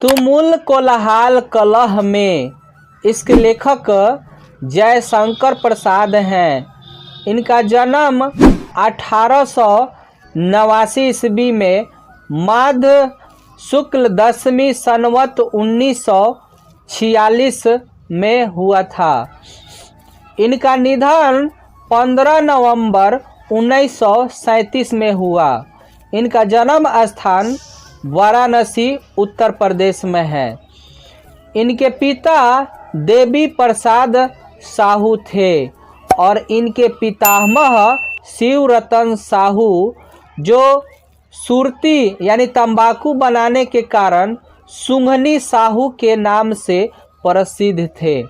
तुमुल कोलाहल कलह में। इसके लेखक जयशंकर प्रसाद हैं। इनका जन्म 1889 ईस्वी में माघ शुक्ल दशमी संवत 1946 में हुआ था। इनका निधन 15 नवंबर 1937 में हुआ। इनका जन्म स्थान वाराणसी उत्तर प्रदेश में है। इनके पिता देवी प्रसाद साहू थे और इनके पितामह शिवरतन साहू, जो सुरती यानी तंबाकू बनाने के कारण सुंघनी साहू के नाम से प्रसिद्ध थे।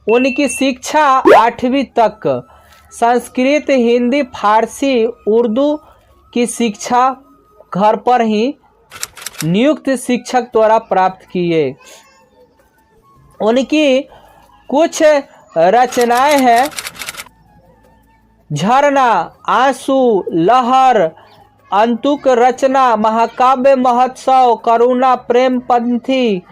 उनकी शिक्षा 8वीं तक संस्कृत, हिंदी, फारसी, उर्दू की शिक्षा घर पर ही नियुक्त शिक्षक द्वारा प्राप्त किए। उनकी कुछ रचनाएं हैं: झरना, आंसू, लहर, अंतुक रचना, महाकाव्य महोत्सव, करुणा प्रेम पंथी,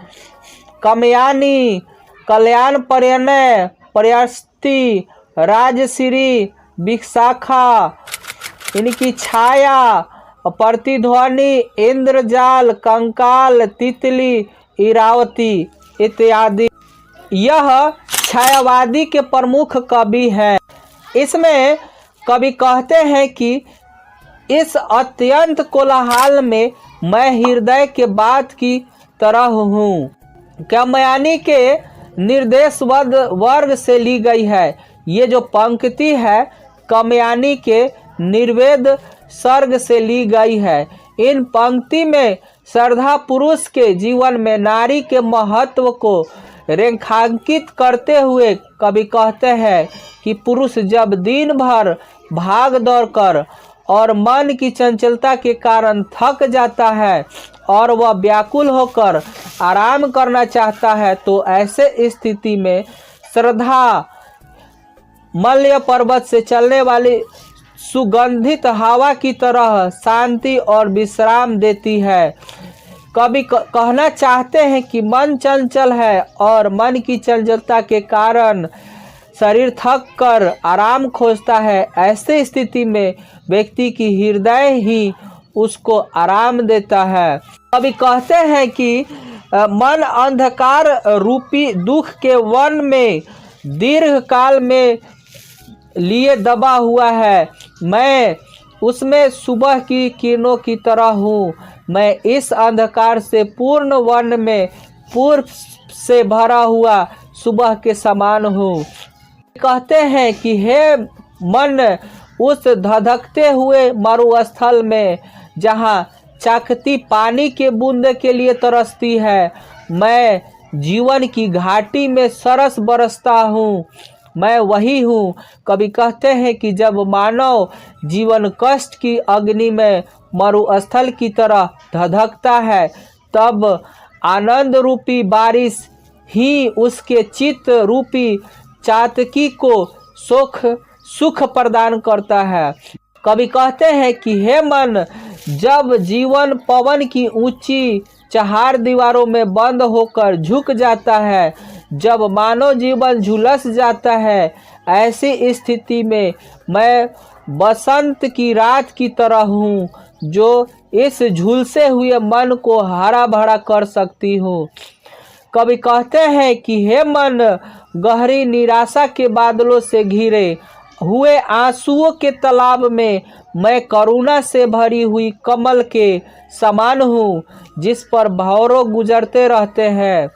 कमयानी, कल्याण पर्यनय, प्रयस्ति, राजश्री, विशाखा, इनकी छाया, प्रतिध्वनि, इंद्रजाल, कंकाल, तितली, इरावती इत्यादि। यह छायावादी के प्रमुख कवि हैं। इसमें कवि कहते हैं कि इस अत्यंत कोलाहल में मैं हृदय के बात की तरह हूँ। कामयानी के निर्देश वर्ग से ली गई है। ये जो पंक्ति है कामयानी के निर्वेद सर्ग से ली गई है। इन पंक्ति में श्रद्धा पुरुष के जीवन में नारी के महत्व को रेखांकित करते हुए कवि कहते हैं कि पुरुष जब दिन भर भाग दौड़ कर और मन की चंचलता के कारण थक जाता है और वह व्याकुल होकर आराम करना चाहता है, तो ऐसे स्थिति में श्रद्धा मलय पर्वत से चलने वाली सुगंधित हवा की तरह शांति और विश्राम देती है। कवि कहना चाहते हैं कि मन चंचल है और मन की चंचलता के कारण शरीर थक कर आराम खोजता है। ऐसे स्थिति में व्यक्ति की हृदय ही उसको आराम देता है। कवि कहते हैं कि मन अंधकार रूपी दुख के वन में दीर्घ काल में लिए दबा हुआ है। मैं उसमें सुबह की किरणों की तरह हूँ। मैं इस अंधकार से पूर्ण वन में पूर्व से भरा हुआ सुबह के समान हूँ। कहते हैं कि हे मन, उस धधकते हुए मरुस्थल में जहाँ चाकती पानी के बूंद के लिए तरसती है, मैं जीवन की घाटी में सरस बरसता हूँ। मैं वही हूँ। कवि कहते हैं कि जब मानव जीवन कष्ट की अग्नि में मरुस्थल की तरह धधकता है, तब आनंद रूपी बारिश ही उसके चित्त रूपी चातकी को सुख प्रदान करता है। कवि कहते हैं कि हे मन, जब जीवन पवन की ऊंची चहार दीवारों में बंद होकर झुक जाता है, जब मानव जीवन झुलस जाता है, ऐसी स्थिति में मैं बसंत की रात की तरह हूँ, जो इस झुलसे हुए मन को हरा भरा कर सकती हूँ। कवि कहते हैं कि हे मन, गहरी निराशा के बादलों से घिरे हुए आंसुओं के तालाब में मैं करुणा से भरी हुई कमल के समान हूँ, जिस पर भंवरों गुजरते रहते हैं।